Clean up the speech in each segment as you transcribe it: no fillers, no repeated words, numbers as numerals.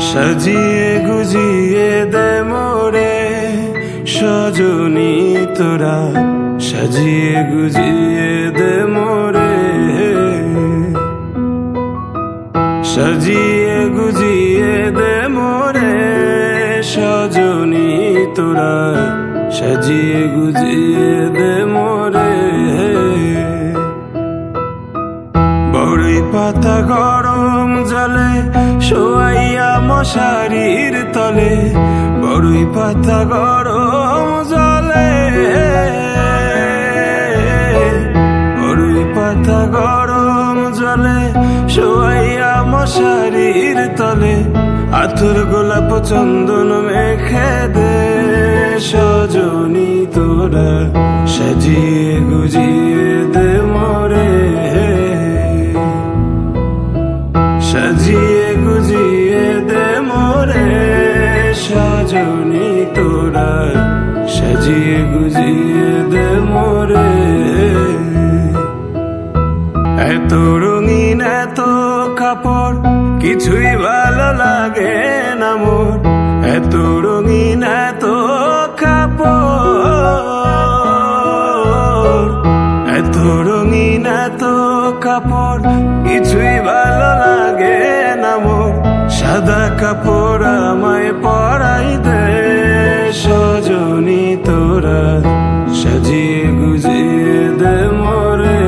সাজিয়ে গুজিয়ে দে মোরে সজনী তোরা, সাজিয়ে গুজিয়ে দে মোরে, সাজিয়ে গুজিয়ে দে মোরে সজনী তোরা, সাজিয়ে গুজিয়ে দে মোরে। বড়ই পাতা গরম জলে শোয়াইয়া মশারির তলে, বড়ই পাতা গরম জলে, বড়ই পাতা গরম জলে শোয়াইয়া মশারির তলে, আতর গোলাপ চন্দন মেখে দে সজনী তোরা, সাজিয়ে গুজিয়ে দে মোরে, সাজিয়ে গুজিয়ে দে মোরে সজনী তোরা, সাজিয়ে গুজিয়ে দে মোরে। এত রঙিন এত কাপড় কিছুই ভালো লাগে না মোর, এত রঙিন এত কাপড়, এত রঙিন এত কাপড় কিছুই ভালো লাগে না মোর, সাদা কাপড় আমায় পরাই দে সজনী তোরা, সাজিয়ে গুজিয়ে দে মোরে,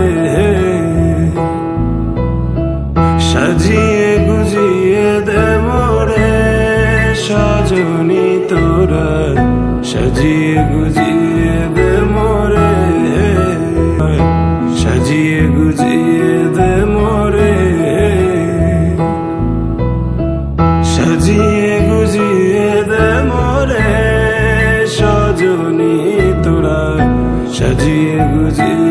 সাজিয়ে গুজিয়ে দে মোরে সজনী তোরা, সাজিয়ে গুজিয়ে দে মোরে, সাজিয়ে গুজিয়ে দে মোরে, সাজিয়ে গুজিয়ে দে মোরে সজনী তোরা, সাজিয়ে গুজিয়ে